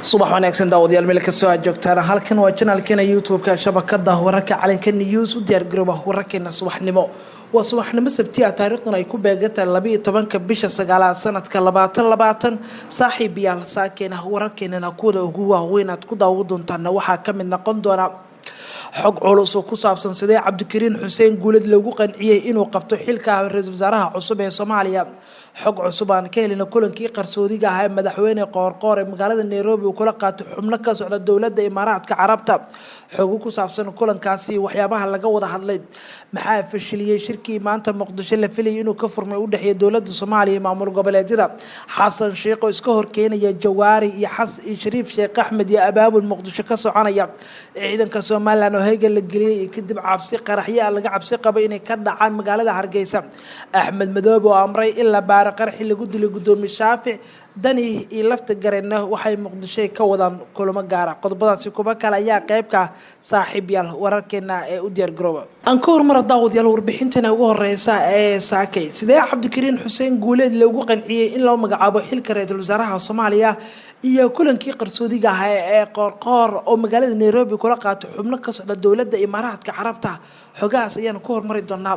subax wanaagsan daawadayaal meel kastoo aad joogtaan halkan waa channelkeena YouTube-ka shabakada wararka calanka news u diyaar garooba wararkeena subaxnimo waa subaxnimo sabti ah taariikhduna ay ku beegantahay 12 bisha 9 sanadka 2020 saaxiibayaal saakeena wararkeena kuwada ugu waaweyn aad ku daawo doontaan waxaa ka mid noqon doona xog culus oo ku saabsan sidee Cabdikariin Xuseen Guuled lagu qanciyay inuu qabto xilka ra'iisul wasaaraha cusub ee Soomaaliya xog cusub aan ka helina kulankii qarsoodiga ah ee madaxweyne qoorqoor ee magaalada Nairobi uu kula qaatay xubno ka socda dawladda Imaaraadka Carabta xog ku saabsan kulankaasi waxyaabaha laga wada hadlay maxaa fashiliyay shirkii maanta Muqdisho la filayay inuu ka furmay u dhaxeeyo dawladda Soomaaliya maamul goboleedyada Xasan Sheekh oo iska horkeenaya Jawaari iyo Shariif Sheekh Axmed iyo abaabul Muqdisho ka soconaya ciidanka Soomaaliland oo heegan la geliyay kadib cabsi qaraxyo laga cabsi qabo inay ka dhacaan magaalada Hargeysa Axmed Madoobe oo amray in la baaro qaraxi lagu dilay gudoomiye Shaafic dani iyo lafta gareena waxay Muqdisho ka wadaan kulamo gaar ah qodobadaasi kuba kale ayaa qayb ka saaxiibayaal wararkeena ee u diyaar garooba aan ka hormar daawadayaal warbixintana ugu horeysa ee saakay sidee Cabdikariin Xuseen Guuled lagu qanciyay in loo magacaabo xilka ra'iisul wasaaraha Soomaaliya iyo kulankii qarsoodiga ah ee qoorqoor oo magaalada Nairobi kula qaatay xubno ka socda dawladda Imaaraadka Carabta xogaas ayaan ku hormari doonaa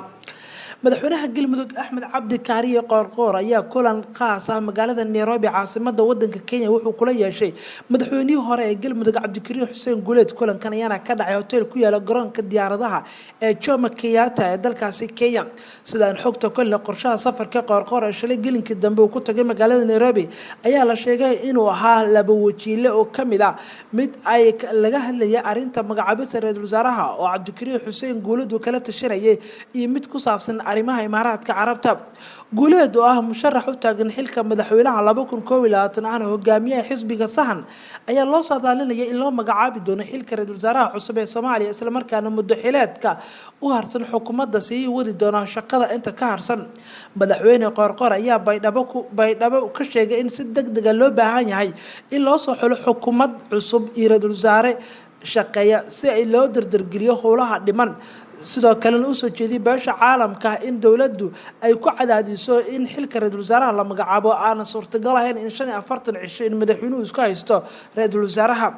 madaxweynaha galmudug Axmed Cabdi Kaariye Qoorqoor ayaa kulan qaas ah magaalada Nairobi caasimada wadanka Kenya wuxuu kula yeeshay madaxweynihii hore ee galmudug Cabdikariin Xuseen Guuled kulankan ayaana ka dhacay hotel ku yaala garoonka diyaaradaha ee Jomo Kenyatta ee dalkaasi Kenya sidaan xogta kulli qorshaha safarka Qoorqoor ee shalay gelinkii dambe uu ku tagay magaalada Nairobi ayaa la sheegay inuu ahaa laba wajiile oo kamid ah mid ay laga hadlayay arinta magacaabista ra'iisul wasaaraha oo Cabdikariin Xuseen Guuled uu kala tashanayay iyo mid ku saabsan arrimaha Imaaraadka Carabta Guuled oo ah musharax u taagan xilka madaxweynaha 2021 aan hogaamiyaha xisbiga Sahan ayaa loo saadaalinayay in loo magacaabi doono xilka ra'iisul wasaaraha cusub ee Soomaaliya isla markaana muddo xileedka u harsan xukuumadda si wadi doona shaqada inta ka harsan madaxweyne Qoorqoor ayaa baydhabo ka sheegay in si degdeg ah loo baahan yahay in loo soo xulo xukuumad cusub iyo ra'iisul wasaare shaqeeya si ay loo dardargeliyo howlaha dhiman sidoo kale uu soo jeediyay beesha caalamka in dawladdu ay ku cadaadiso in xilka ra'iisul wasaaraha la magacaabo aan suurtagal ahayn in 45 cisho in madaxweynuhu isku haysto ra'iisul wasaaraha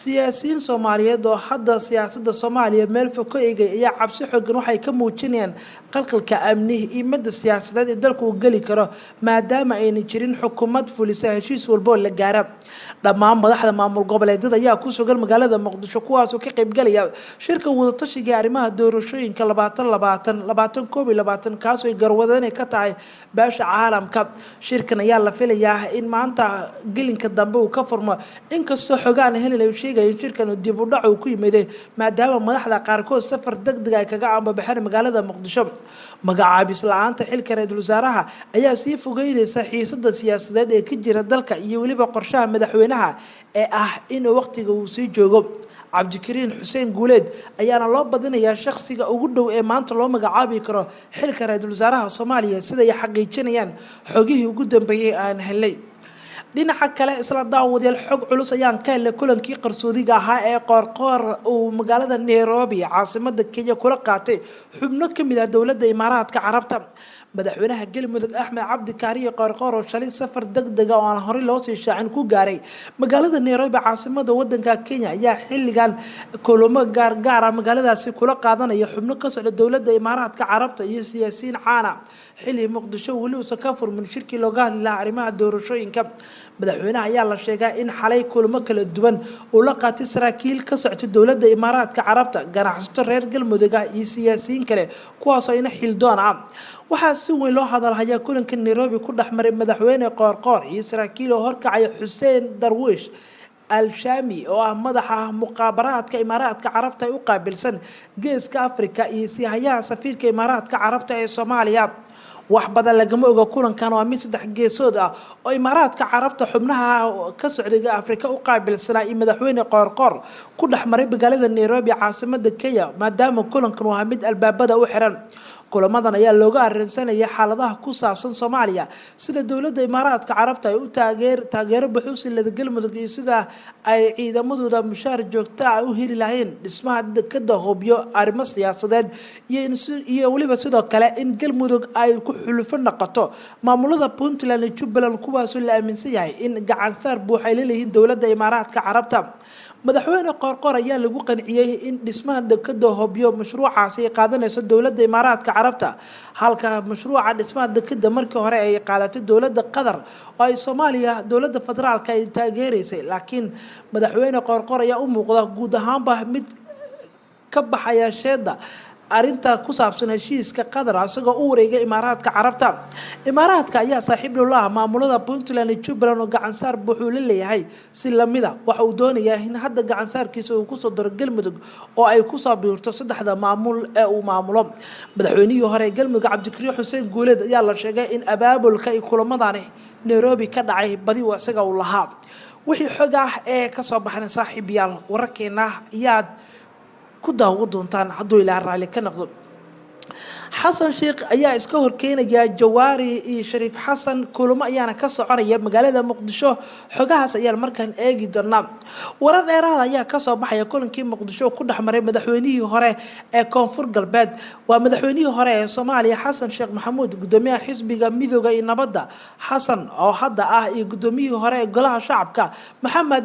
siyaasiyiin Soomaaliyeed oo hadda siyaasadda Soomaaliya meel fog ka eegay ayaa cabsi xooggan waxay ka muujinayaan qalqalka amni iyo mid siyaasadeed ee dalku gali karo maadaama ayna jirin xukuumad fulisa heshiis walba oo la gaaro dhammaan madaxda maamul goboleedyada ayaa ku sugan magaalada Muqdisho kuwaas oo ka qayb galaya shirka wada tashiga arrimaha doorashooyinka 2020 kaas oo garwadeen ka tahay beesha caalamka shirkan ayaa la filayaa in maanta gelinka dambe uu ka furmo inkastoo xogaan helay sheegay shirkan dib u dhac uu ku yimid maadaama madaxda qaarkood safar degdeg ah kaga ambabaxeen magaalada Muqdisho magacaabis la'aanta xilka ra'iisul wasaaraha ayaa sii fogeynaysa xiisadda siyaasadeed ee ka jira dalka iyo waliba qorshaha madaxweynaha ee ah in waqtiga uu sii joogo Cabdikariin Xuseen Guuled ayaana loo badinayaa shakhsiga ugu dhow ee maanta loo magacaabi karo xilka ra'iisul wasaaraha Soomaaliya sida ay xaqiijinayaan xogihii ugu dambeeyay aan helay dhinaca kale isla daawadayaal xog culus ayaan ka helay kulankii qarsoodiga ahaa ee Qoorqoor uu magaalada Nairobi caasimada Kenya kula qaatay xubno kamid ah dawladda Imaaraadka Carabta madaxweynaha galmudug Axmed Cabdi Kaariye Qoorqoor oo shalay safar degdeg ah oo aan hore loo sii shaacin ku gaaray magaalada Nairobi caasimada wadanka Kenya ayaa xilligan kulamo gaar ah magaaladaasi kula qaadanaya xubno ka socda dawladda Imaaraadka Carabta iyo siyaasiyiin caan ah xilli Muqdisho wali uu ka furmin shirkii looga hadlay arrimaha doorashooyinka madaxweynaha ayaa la sheegay in xalay kulamo kala duwan oo la qaatay saraakiil ka socda dawladda Imaaraadka Carabta ganacsato reer galmudug iyo siyaasiyiin kale kuwaas oo ina xildoon ah waxaa si weyn loo hadalhayaa kulanka Nairobi ku dhaxmaray madaxweyne Qoorqoor iyo saraakiil oo horkacay Xuseen Darwish Al-Shami oo ah madaxa muqaabaraadka Imaaraadka Carabta u qaabilsan geeska Afrika iyo siyaasadaha safiirka Imaaraadka Carabta ee Soomaaliya wax badan lagama oga kulankan oo mid saddex geesood ah oo Imaaraadka Carabta xubnaha ka socda Afrika u qaabilsan iyo madaxweyne Qoorqoor ku dhaxmaray magaalada Nairobi caasimada Kenya maadaama kulankan waa mid albaabada u xiran kulamadan ayaa looga arrinsanaya xaaladaha ku saabsan Soomaaliya sida dowladda Imaaraadka Carabta ay u taageero buuxsiilada Galmudug iyo sida ay ciidamadooda mushaar joogto ah u heli lahayn dhismaha dekada Hobyo arrimo siyaasadeed iyo waliba sidoo kale in Galmudug ay ku xulufo noqoto maamulada Puntland iyo Jubbaland kuwaas oo la aaminsan yahay in gacan saar buux ay leeyihiin dowladda Imaaraadka Carabta madaxweyne Qoorqoor ayaa lagu qanciyay in dhismaha dekada Hobyo mashruucaasi ay qaadanayso dowladda Imaaraadka Carabta halka mashruuca dhismaha dekada markii hore ay qaadatay dowladda Qatar oo ay Soomaaliya dowladda federaalka ay taageereysay laakiin madaxweyne Qoorqoor ayaa u muuqda guud ahaanba mid ka baxaya sheeda arinta ku saabsan heshiiska Qatar asagoo u wareegay Imaaraadka Carabta Imaaraadka ayaa saaxiib la ah maamulada Puntland iyo Jubbaland oo gacan saar buuxu leeyahay si lamida waxa uu doonayaa in hadda gacan saarkiisa uu ku soo daro Galmudug oo ay ku soo biirto saddexda maamul ee uu maamulo madaxweynihii hore Galmudug Cabdikariin Xuseen Guuleed ayaa la sheegay in abaabulka ay kulamadani Nairobi ka dhacay badi uu isaga u lahaa wixii xog ah ee ka soo baxay saaxiibayaal wararkeena yaad ku daawo doontaan hadduu ilaa raali ka noqdo xasan sheekh ayaa iska horkeenaya Jawaari iyo Shariif Xasan kulamo ayaana ka soconaya magaalada Muqdisho xogahaas ayaa markaan eegi doonaa warar dheeraad ayaa ka soo baxaya kulankii Muqdisho ku dhaxmaray madaxweynihii hore ee Koonfur Galbeed waa madaxweynihii hore ee Soomaaliya Xasan Sheekh Maxamuud gudoomiyaha xisbiga Midowga iyo Nabadda Xasan oo hadda ah iyo gudoomiyihii hore ee Golaha Shacabka Maxamed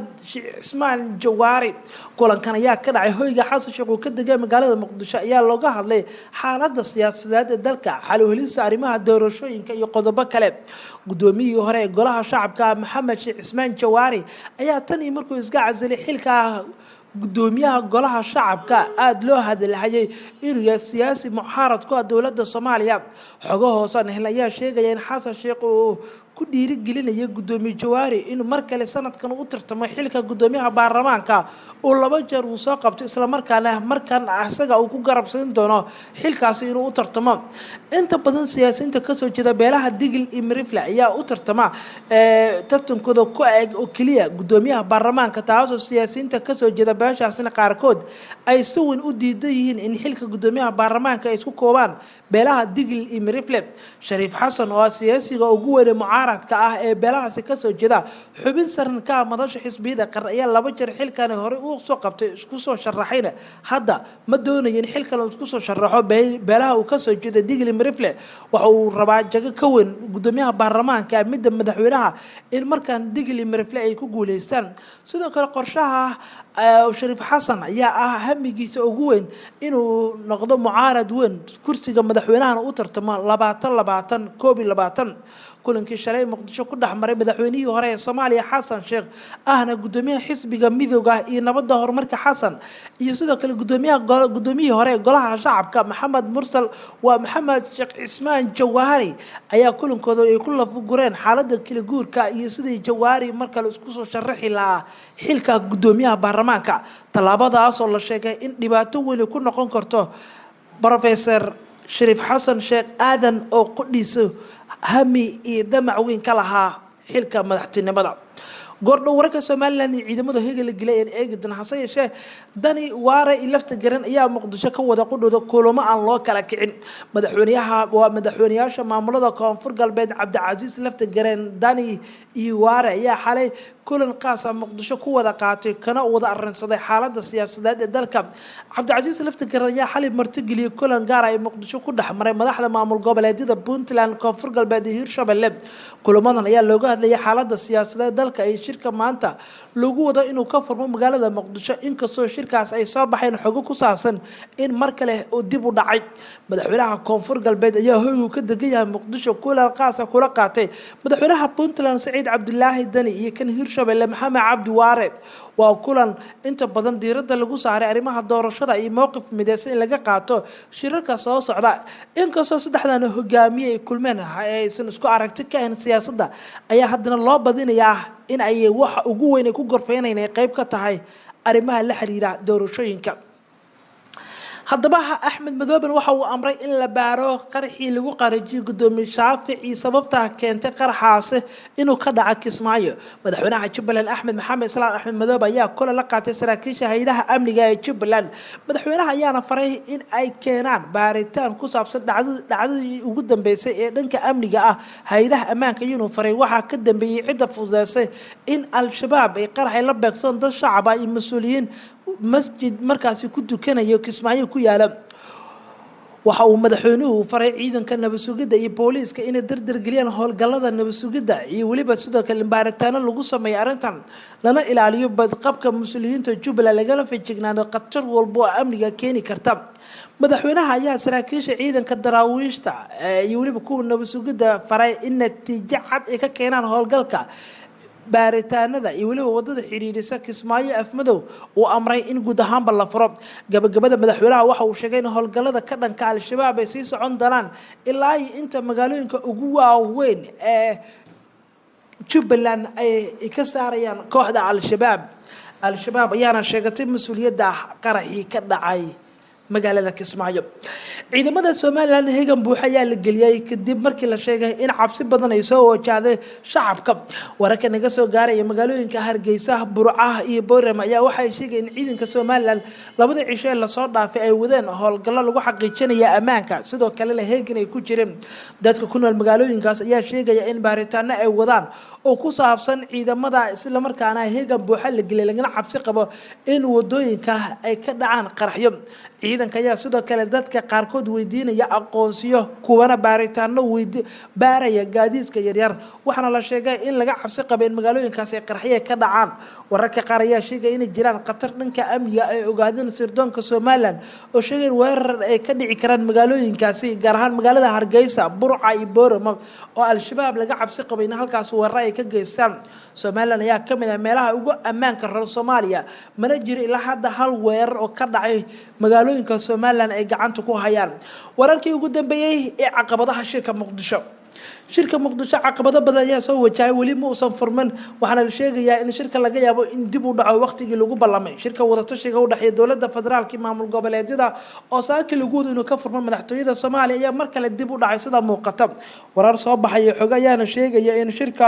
Ismaan Jawaari kulankan ayaa ka dhacay hoyga Xasan Sheekh oo ka degay magaalada Muqdisho ayaa looga hadlay xaaladda siyaasadeed dalka xal u helista arrimaha doorashooyinka iyo qodobo kale gudoomiyihii hore ee Golaha Shacabka Maxamed Ismaan Jawaari ayaa tan markuu iska casilay xilka gudoomiyaha Golaha Shacabka aad loo hadalhayay inuu yahay siyaasi muxaarad ku ah dowladda Soomaaliya xogo hoosan ayaa sheegaya in Xasan Sheekh uu ku dhiirigelinaya gudoomiye Jawaari inuu mar kale sanadkan u tartamo xilka gudoomiyaha baarlamaanka oo laba jeer uu soo qabtay isla markaana markan asaga uu ku garabsan doono xilkaasi inuu u tartamo inta badan siyaasiyiinta ka soo jeeda beelaha Digil iyo Mirifle ayaa u tartama tartankooda ku eeg oo kaliya gudoomiyaha baarlamaanka taasoo siyaasiyiinta ka soo jeeda beeshaasina qaarkood ay si weyn u diidan yihiin in xilka gudoomiyaha baarlamaanka ay isku koobaan beelaha Digil iyo Mirifle Shariif Xasan oo siyaasiga ugu weyn mucaaradka ah ee beelahaasi ka soo jeeda xubin saran ka madasha xisbiyada qaran ayaa laba jeer xilkan hore u soo qabtay isku soo sharaxayna hadda ma doonayeen xilkan isku soo sharaxo beelaha uu ka soo jeeda Digil iyo Mirifle waxa uu rabaa jago ka weyn gudoomiyaha baarlamaanka midda madaxweynaha in markan Digil iyo Mirifle ay ku guuleystaan sidoo kale qorshaha Shariif Xasan ayaa ah hamigiisa ugu weyn inuu noqdo mucaarad weyn kursiga madaxweynaha u tartamo 2020 kulankii shalay Muqdisho ku dhaxmaray madaxweynihii hore ee Soomaaliya Xasan Sheekh ahna gudoomiyaha xisbiga Midowga iyo Nabadda Horumarka Xasan iyo sidoo kale gudoomiyihii hore ee Golaha Shacabka Maxamed Mursal waa Maxamed Sheekh Ismaan Jawaari ayaa kulankooda ay ku lafugureen xaaladda kala guurka iyo sidii Jawaari marka la isku soo sharaxi lahaa xilka gudoomiyaha baarlamaanka talaabadaas oo la sheegay in dhibaato weyn ku noqon karto Professor Shariif Xasan Sheekh Aadan oo qodhiisa hami iyo damac weyn ka lahaa xilka madaxtinimada goordhow wararka Soomaaliland iyo ciidamada heegal galay ee eegidana hase yeeshee Dani Waare iyo lafta garan ayaa Muqdisho ka wada qudhooda kulamo aan loo kala kicin madaxweynayaasha maamulada Koonfur Galbeed Cabdicasiis lafta garan Dani iyo Waare ayaa xalay kulan qaas ah Muqdisho ku wada qaatay kana wada arrinsaday xaaladda siyaasadeed ee dalka Cabdicasiis lafta garan ayaa xalay martigeliyay kulan gaar ah ee Muqdisho ku dhaxmaray madaxda maamul goboleedyada Puntland Koonfur Galbeed iyo Hirshabelle kulamadan ayaa looga hadlayay xaaladda siyaasadeed dalka ay shirka maanta lagu wado inuu ka furmo magaalada Muqdisho inkastoo shirkaas ay soo baxeen xogo ku saabsan in mar kale uu dib u dhacay madaxweynaha Koonfur Galbeed ayaa hoygu ka degan Muqdisho kulan qaas ah kula qaatay madaxweynaha Puntland Saciid Cabdulaahi Dani iyo kan Hirshabelle Maxamed Cabdi Waare waa kulan inta badan diiradda lagu saaray arrimaha doorashada iyo mowqif midaysan in laga qaato shirarka soo socda inkastoo saddexdan hogaamiye ay kulmeen aysan isku aragti ka ahayn siyaasadda ayaa haddana loo badinayaa in ay wax ugu weyn ku gorfeynayeen qayb ka tahay arrimaha la xiriira doorashooyinka haddaba Axmed Madoobe waxa uu amray in la baaro qaraxii lagu qarajiyo gudoomiye Shaafici sababta keentay qaraxaas inuu ka dhaco Kismaayo madaxweynaha Jubbaland Axmed Maxamed Islaam Axmed Madoobe ayaa kula la qaatay saraakiisha hay'adaha amniga ee Jubbaland madaxweynaha ayaana faray in ay keenaan baaritaan ku saabsan dhacdadii ugu dambeysay ee dhanka amniga ah hay'adaha ammaanka inuu faray waxa ka dambeeyay cid fududeysay in al-shabaab ay qarax la beegsan dad shacab ah iyo mas'uuliyiin masjid markaasi ku dukanaya Kismaayo ku yaala waxa uu madaxweynuhu faray ciidanka nabad sugidda iyo booliiska inay dardargeliyaan howlgallada nabad sugidda iyo waliba sidoo kale baaritaano lagu sameeyo arrintan lana ilaaliyo badqabka mas'uuliyiinta Jubbaland lagana feejignaado khatar walba oo amniga keeni karta madaxweynaha ayaa saraakiisha ciidanka daraawiishta iyo waliba kuwa nabad sugidda faray in natiijo cad ay ka keenaan howlgalka baaritaanada iyo waliba wadada xiriirisa Kismaayo Afmadow uu amray in guud ahaanba la furo gabagabada madaxweynaha waxa uu sheegay in howlgallada ka dhanka al-shabaab ay sii socon doonaan ilaa inta magaalooyinka ugu waaweyn ee Jubbaland ay ka saarayaan kooxda al-shabaab ayaana sheegatay mas'uuliyadda qaraxii ka dhacay magaalada Kismaayo ciidamada Soomaaliland heegan buuxa ayaa la geliyay kadib markii la sheegay in cabsi badan ay soo wajahday shacabka wararka naga soo gaaray magaalooyinka Hargeysa Burca iyo Boorama ayaa waxay sheegeen in ciidanka Soomaaliland labada cisho la soo dhaafay ay wadeen howlgallo lagu xaqiijinayo ammaanka sidoo kale la heegan ay ku jireen dadka ku nool magaalooyinkaas ayaa sheegaya in baaritaano ay wadaan oo ku saabsan ciidamada isla markaana heegan buuxa la geliyay lagana cabsi qabo in wadooyinka ay ka dhacaan qaraxyo ciidanka ayaa sidoo kale dadka qaarkood weydiinaya aqoonsiyo kuwana baaritaano baaraya gaadiidka yaryar waxaana la sheegay in laga cabsi qabo in magaalooyinkaas ay qaraxyo ka dhacaan wararka qaar ayaa sheegay in jiraan khatar dhanka amniga ay ogaadeen sirdoonka Soomaaliland oo sheegay weerar ay ka dhici karaan magaalooyinkaasi gaar ahaan magaalada Hargeysa Burca iyo Boorama oo al-shabaab laga cabsi qabo in halkaas weerar ay ka geystaan Soomaaliland ayaa kamid ah meelaha ugu ammaanka reer Soomaaliya mana jiro ilaa hadda hal weerar oo ka dhacay magaalooyinka Soomaaliland ay gacanta ku hayaan wararkii ugu dambeeyay ee caqabadaha shirka Muqdisho caqabado badan ayaa soo wajahay wali ma uusan furman waxaana la sheegayaa in shirka laga yaabo in dib u dhaco waqtigii lagu ballamay shirka wada tashiga u dhaxeeya dawladda federaalka iyo maamul goboleedyada oo saaki lagu wado inuu ka furmo madaxtooyada Soomaaliya ayaa mar kale dib u dhacay sida muuqata warar soo baxay xog ayaana sheegaya in shirka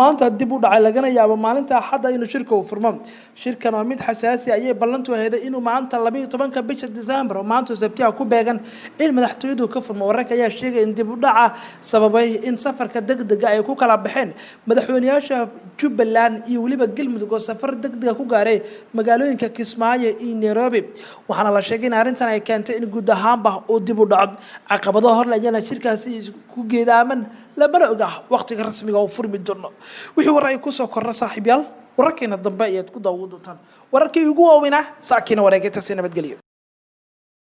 maanta dib u dhacay lagana yaabo maalinta Axad inuu shirka u furmo shirkan waa mid xasaasi ah ayay ballantu ahayd inuu maanta 12 bisha December oo maanta Sabtida ku beegan in madaxtooyadu ka furmo wararka ayaa sheegay in dib u dhaca sababay in safarka degdega ay ku kala baxeen madaxweynayaasha Jubbaland iyo waliba Galmudug oo safar degdega ku gaaray magaalooyinka Kismaayo iyo Nairobi waxaana la sheegay in arrintan ay keentay in guud ahaanba uu dib u dhaco caqabado hor laayana shirkaasi ku geedaaman lama oga waqtiga rasmiga oo furmi doono wixii waray ku soo korna saaxiibayaal wararkeena dambe ayaad ku daawado doontaan wararkii ugu waaweynaa saakina wareegayta si nabadgeliyo